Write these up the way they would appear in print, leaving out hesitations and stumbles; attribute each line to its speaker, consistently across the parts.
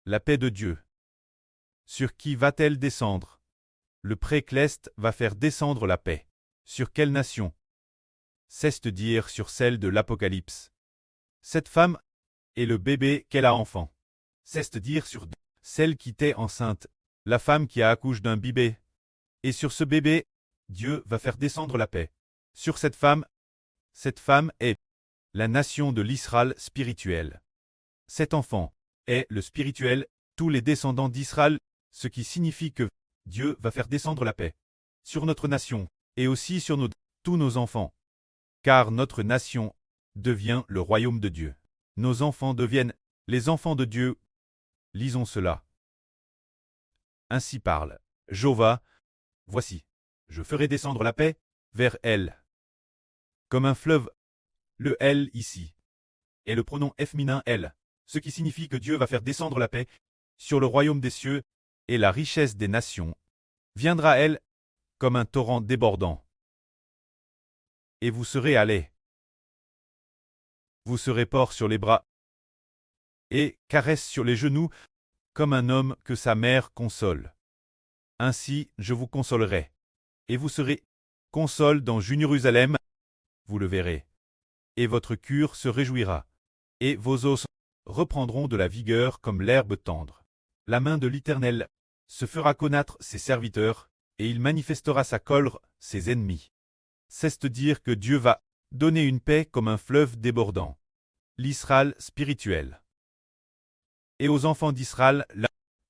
Speaker 1: La paix de Dieu. Sur qui va-t-elle descendre? Le précleste va faire descendre la paix. Sur quelle nation? C'est dire sur celle de l'Apocalypse. Cette femme et le bébé qu'elle a enfant. C'est dire sur celle qui était enceinte, la femme qui a accouché d'un bébé. Et sur ce bébé, Dieu va faire descendre la paix. Sur cette femme est la nation de l'Israël spirituel. Cet enfant est le spirituel, tous les descendants d'Israël, ce qui signifie que Dieu va faire descendre la paix sur notre nation et aussi sur tous nos enfants. Car notre nation devient le royaume de Dieu. Nos enfants deviennent les enfants de Dieu. Lisons cela. Ainsi parle Jéhovah. Voici, je ferai descendre la paix vers elle. Comme un fleuve, le elle ici est le pronom féminin elle, ce qui signifie que Dieu va faire descendre la paix sur le royaume des cieux, et la richesse des nations viendra elle comme un torrent débordant. Et vous serez allés. Vous serez port sur les bras et caresse sur les genoux comme un homme que sa mère console. Ainsi je vous consolerai. Et vous serez console dans Jérusalem, vous le verrez. Et votre cœur se réjouira. Et vos os reprendront de la vigueur comme l'herbe tendre. La main de l'Éternel se fera connaître ses serviteurs, et il manifestera sa colère ses ennemis. C'est dire que Dieu va donner une paix comme un fleuve débordant. L'Israël spirituel. Et aux enfants d'Israël,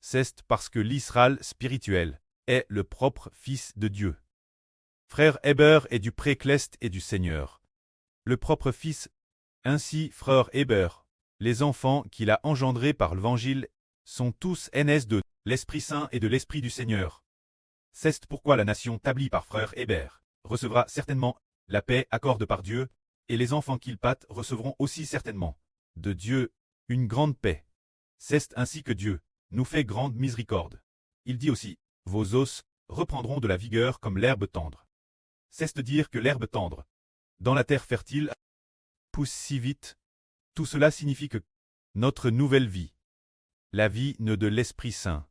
Speaker 1: c'est parce que l'Israël spirituel est le propre Fils de Dieu. Frère Héber est du précleste et du Seigneur. Le propre Fils, ainsi frère Héber, les enfants qu'il a engendrés par l'Évangile, sont tous nés de l'Esprit Saint et de l'Esprit du Seigneur. C'est pourquoi la nation établie par frère Héber recevra certainement la paix accordée par Dieu, et les enfants qu'il pâte recevront aussi certainement de Dieu une grande paix. C'est ainsi que Dieu nous fait grande miséricorde. Il dit aussi, vos os reprendront de la vigueur comme l'herbe tendre. C'est dire que l'herbe tendre, dans la terre fertile, pousse si vite. Tout cela signifie que notre nouvelle vie, la vie de l'Esprit Saint,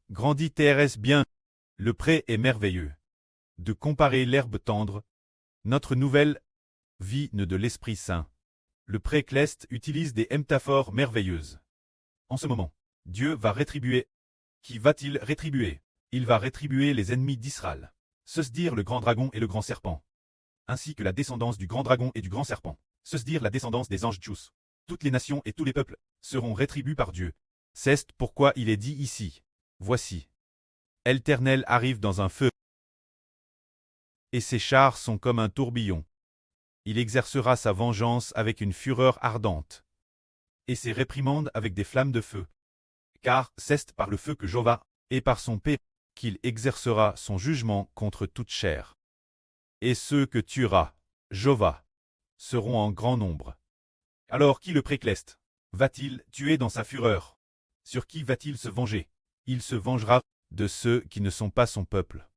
Speaker 1: grandit TRS bien. Le pré est merveilleux. De comparer l'herbe tendre, notre nouvelle vie de l'Esprit Saint. Le précleste utilise des métaphores merveilleuses. En ce moment, Dieu va rétribuer. Qui va-t-il rétribuer? Il va rétribuer les ennemis d'Israël. Se dire le grand dragon et le grand serpent. Ainsi que la descendance du grand dragon et du grand serpent. Se dire la descendance des anges Tchous. Toutes les nations et tous les peuples seront rétribués par Dieu. C'est pourquoi il est dit ici. Voici. L'Éternel arrive dans un feu. Et ses chars sont comme un tourbillon. Il exercera sa vengeance avec une fureur ardente. Et ses réprimandes avec des flammes de feu. Car c'est par le feu que Jéhovah, et par son paix, qu'il exercera son jugement contre toute chair. Et ceux que tuera, Jéhovah, seront en grand nombre. Alors qui le précleste va-t-il tuer dans sa fureur? Sur qui va-t-il se venger? Il se vengera de ceux qui ne sont pas son peuple.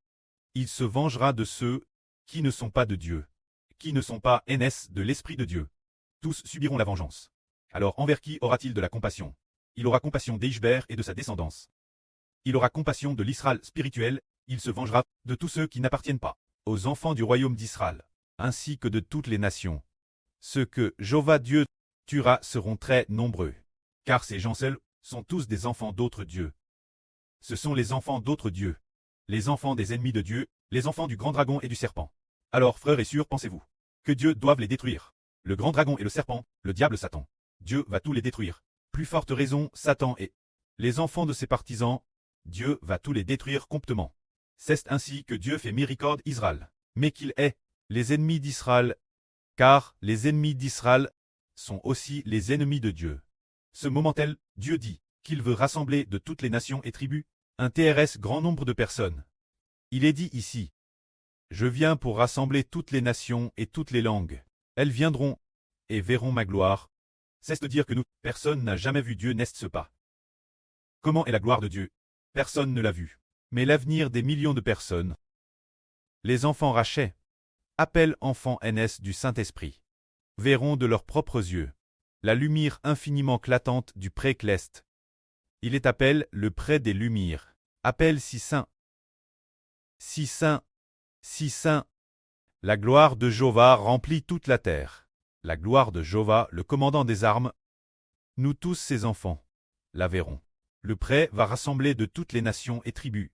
Speaker 1: Il se vengera de ceux qui ne sont pas de Dieu, qui ne sont pas NS de l'Esprit de Dieu. Tous subiront la vengeance. Alors envers qui aura-t-il de la compassion? Il aura compassion d'Ishbert et de sa descendance. Il aura compassion de l'Israël spirituel, il se vengera de tous ceux qui n'appartiennent pas aux enfants du royaume d'Israël, ainsi que de toutes les nations. Ceux que Jéhovah Dieu tuera seront très nombreux, car ces gens seuls sont tous des enfants d'autres dieux. Ce sont les enfants d'autres dieux, les enfants des ennemis de Dieu, les enfants du grand dragon et du serpent. Alors frères et sœurs, pensez-vous que Dieu doive les détruire? Le grand dragon et le serpent, le diable Satan. Dieu va tous les détruire. Plus forte raison, Satan et les enfants de ses partisans, Dieu va tous les détruire promptement. C'est ainsi que Dieu fait miséricorde Israël, mais qu'il est les ennemis d'Israël, car les ennemis d'Israël sont aussi les ennemis de Dieu. Ce moment-là, Dieu dit qu'il veut rassembler de toutes les nations et tribus un TRS grand nombre de personnes. Il est dit ici, je viens pour rassembler toutes les nations et toutes les langues. Elles viendront et verront ma gloire. C'est dire que personne n'a jamais vu Dieu, n'est-ce pas? Comment est la gloire de Dieu? Personne ne l'a vu. Mais l'avenir des millions de personnes. Les enfants rachets, appellent enfants NS du Saint-Esprit, verront de leurs propres yeux la lumière infiniment éclatante du précleste. Il est appelé le près des Lumières. Appelle si saint. Si saint. Si saint. La gloire de Jéhovah remplit toute la terre. La gloire de Jéhovah, le commandant des armes. Nous tous ses enfants la verrons. Le prêt va rassembler de toutes les nations et tribus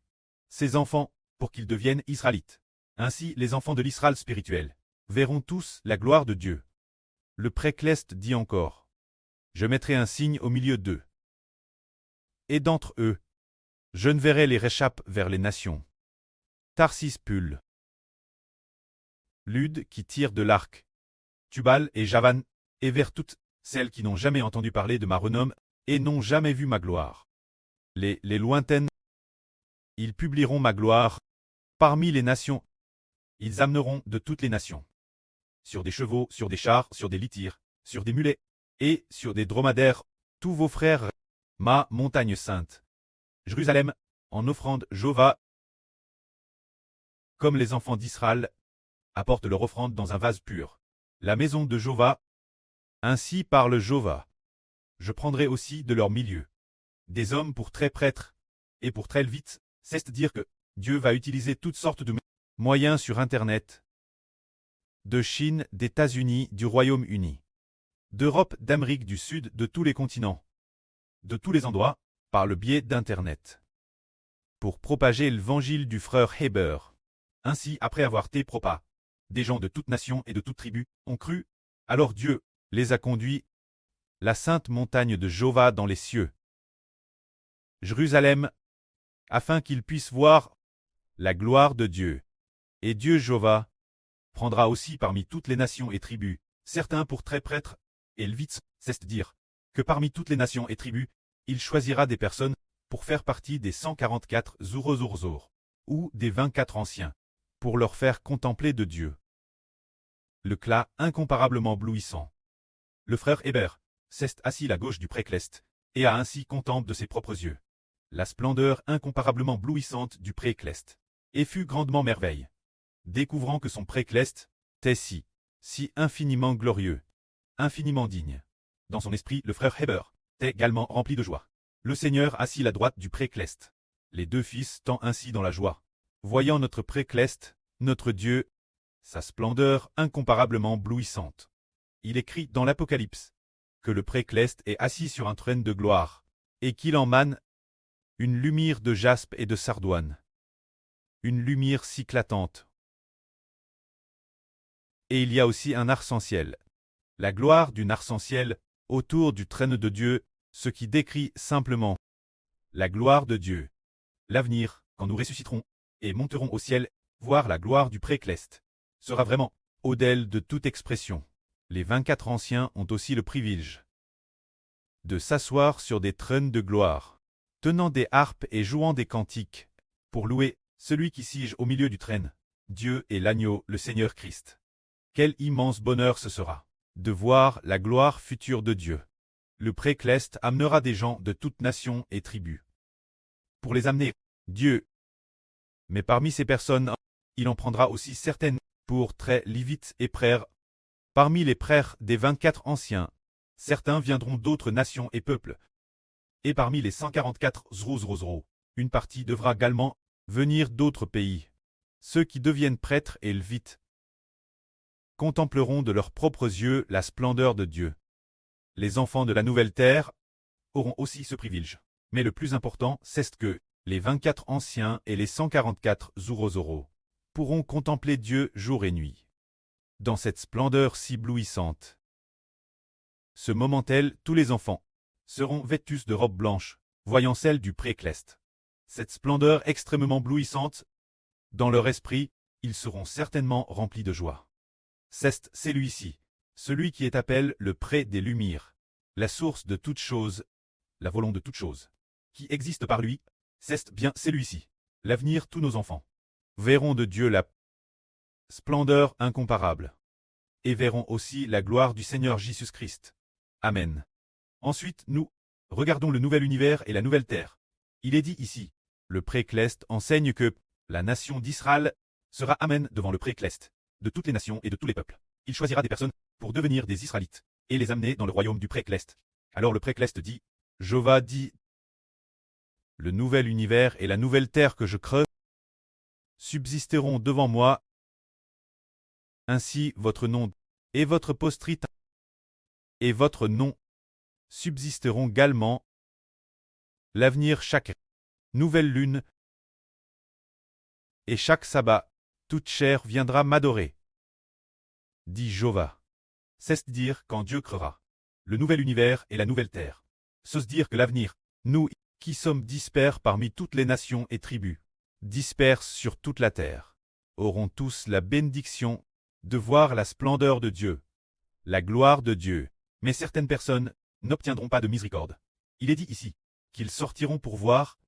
Speaker 1: ses enfants pour qu'ils deviennent Israélites. Ainsi les enfants de l'Israël spirituel verront tous la gloire de Dieu. Le précleste dit encore: Je mettrai un signe au milieu d'eux. Et d'entre eux, je ne verrai les réchappes vers les nations. Tarsis Pul. Lude qui tire de l'arc. Tubal et Javan, et vers toutes celles qui n'ont jamais entendu parler de ma renomme et n'ont jamais vu ma gloire. Les lointaines, ils publieront ma gloire parmi les nations. Ils amèneront de toutes les nations. Sur des chevaux, sur des chars, sur des litières, sur des mulets, et sur des dromadaires, tous vos frères, ma montagne sainte. Jérusalem, en offrande Jéhovah, comme les enfants d'Israël, apportent leur offrande dans un vase pur. La maison de Jéhovah, ainsi parle Jéhovah. Je prendrai aussi de leur milieu des hommes pour très prêtres et pour très lévites, c'est-à-dire que Dieu va utiliser toutes sortes de moyens sur Internet, de Chine, d'États-Unis, du Royaume-Uni, d'Europe, d'Amérique du Sud, de tous les continents, de tous les endroits, par le biais d'Internet, pour propager l'évangile du frère Heber. Ainsi, après avoir été propas, des gens de toutes nations et de toutes tribus ont cru, alors Dieu les a conduits, la sainte montagne de Jéhovah dans les cieux, Jérusalem, afin qu'ils puissent voir la gloire de Dieu. Et Dieu Jéhovah prendra aussi parmi toutes les nations et tribus certains pour très prêtres et lévites, c'est-à-dire que parmi toutes les nations et tribus, il choisira des personnes pour faire partie des 144 Zourozorzor, ou des 24 anciens, pour leur faire contempler de Dieu. Le clas incomparablement éblouissant. Le frère Héber s'est assis à la gauche du précleste, et a ainsi contemple de ses propres yeux la splendeur incomparablement éblouissante du précleste, et fut grandement merveille, découvrant que son précleste était si infiniment glorieux, infiniment digne. Dans son esprit, le frère Héber était également rempli de joie. Le Seigneur assis à la droite du précleste. Les deux fils tant ainsi dans la joie, voyant notre précleste, notre Dieu, sa splendeur incomparablement éblouissante. Il écrit dans l'Apocalypse que le précleste est assis sur un trône de gloire, et qu'il emane une lumière de jaspe et de sardoine. Une lumière si éclatante. Et il y a aussi un arc-en-ciel. La gloire d'une arc-en-ciel autour du trône de Dieu, ce qui décrit simplement la gloire de Dieu. L'avenir, quand nous ressusciterons et monterons au ciel, voir la gloire du précleste, sera vraiment au-delà de toute expression. Les 24 anciens ont aussi le privilège de s'asseoir sur des trônes de gloire, tenant des harpes et jouant des cantiques, pour louer celui qui siège au milieu du trône, Dieu et l'agneau, le Seigneur Christ. Quel immense bonheur ce sera de voir la gloire future de Dieu. Le précleste amènera des gens de toutes nations et tribus pour les amener Dieu. Mais parmi ces personnes, il en prendra aussi certaines pour très lévites et prêtres. Parmi les prêtres des 24 anciens, certains viendront d'autres nations et peuples. Et parmi les 144 Zrozrozro, une partie devra également venir d'autres pays. Ceux qui deviennent prêtres et lévites contempleront de leurs propres yeux la splendeur de Dieu. Les enfants de la nouvelle terre auront aussi ce privilège. Mais le plus important, c'est que les 24 anciens et les 144 Zurozoro pourront contempler Dieu jour et nuit. Dans cette splendeur si éblouissante. Ce moment tel, tous les enfants seront vêtus de robes blanches, voyant celle du précleste. Cette splendeur extrêmement éblouissante, dans leur esprit, ils seront certainement remplis de joie. C'est celui-ci, celui qui est appelé le pré des Lumières, la source de toute chose, la volonté de toute chose, qui existe par lui, c'est bien celui-ci. L'avenir, tous nos enfants verront de Dieu la splendeur incomparable, et verront aussi la gloire du Seigneur Jésus-Christ. Amen. Ensuite, nous regardons le nouvel univers et la nouvelle terre. Il est dit ici, le précleste enseigne que la nation d'Israël sera amen devant le précleste de toutes les nations et de tous les peuples. Il choisira des personnes pour devenir des Israélites et les amener dans le royaume du précleste. Alors le précleste dit, Jéhovah dit, le nouvel univers et la nouvelle terre que je crée subsisteront devant moi. Ainsi votre nom et votre postérité et votre nom subsisteront également. L'avenir chaque nouvelle lune et chaque sabbat, toute chair viendra m'adorer. Dit Jéhovah. C'est dire quand Dieu créera le nouvel univers et la nouvelle terre. C'est dire que l'avenir, nous qui sommes disperses parmi toutes les nations et tribus, disperses sur toute la terre, auront tous la bénédiction de voir la splendeur de Dieu, la gloire de Dieu. Mais certaines personnes n'obtiendront pas de miséricorde. Il est dit ici qu'ils sortiront pour voir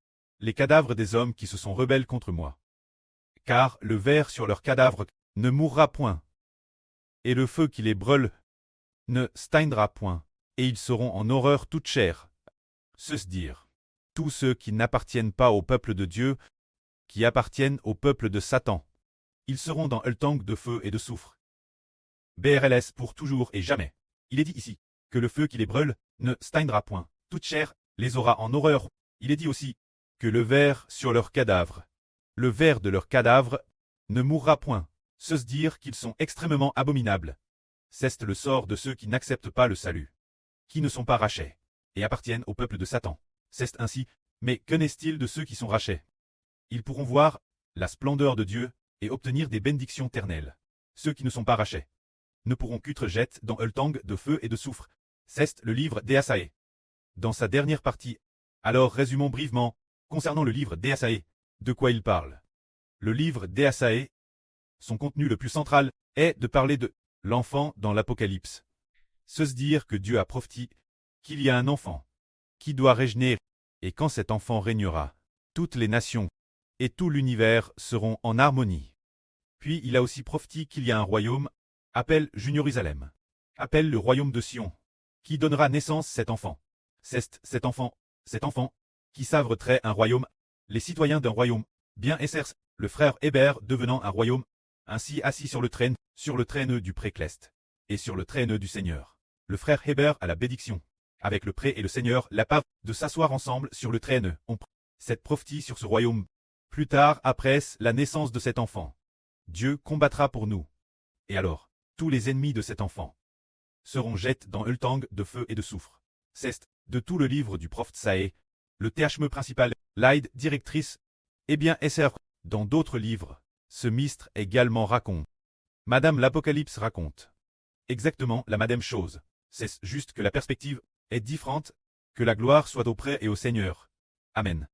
Speaker 1: les cadavres des hommes qui se sont rebelles contre moi. Car le ver sur leurs cadavres ne mourra point, et le feu qui les brûle ne s'éteindra point, et ils seront en horreur toute chair. C'est dire tous ceux qui n'appartiennent pas au peuple de Dieu, qui appartiennent au peuple de Satan. Ils seront dans le tank de feu et de soufre. BRLS pour toujours et jamais. Il est dit ici que le feu qui les brûle ne s'éteindra point, toute chair les aura en horreur. Il est dit aussi que le ver sur leurs cadavres, le ver de leurs cadavres, ne mourra point. C'est dire qu'ils sont extrêmement abominables. C'est le sort de ceux qui n'acceptent pas le salut, qui ne sont pas rachés, et appartiennent au peuple de Satan. C'est ainsi, mais que n'est-il de ceux qui sont rachés? Ils pourront voir la splendeur de Dieu et obtenir des bénédictions éternelles. Ceux qui ne sont pas rachés ne pourront qu'être jetés dans le tank de feu et de soufre. C'est le livre d'Ésaïe. Dans sa dernière partie, alors résumons brièvement, concernant le livre d'Ésaïe, de quoi il parle. Le livre d'Ésaïe, son contenu le plus central, est de parler de l'enfant dans l'Apocalypse. C'est dire que Dieu a prophétisé qu'il y a un enfant qui doit régner, et quand cet enfant régnera, toutes les nations et tout l'univers seront en harmonie. Puis il a aussi prophétisé qu'il y a un royaume, appelle Jérusalem, appelle le royaume de Sion, qui donnera naissance cet enfant. C'est cet enfant, qui savrerait un royaume, les citoyens d'un royaume, bien Essers, le frère Hébert devenant un royaume, ainsi assis sur le traîneau du précleste, et sur le traîneau du Seigneur. Le frère Hébert a la bénédiction, avec le pré et le Seigneur, la part de s'asseoir ensemble sur le traîneau. On cette prophétie sur ce royaume. Plus tard, après la naissance de cet enfant, Dieu combattra pour nous. Et alors, tous les ennemis de cet enfant seront jetés dans le tank de feu et de soufre. C'est de tout le livre du prophète Saé, le THM principal, l'aide directrice, et bien SR. Dans d'autres livres, ce mistre également raconte. Madame l'Apocalypse raconte exactement la même chose. C'est juste que la perspective est différente, que la gloire soit auprès et au Seigneur. Amen.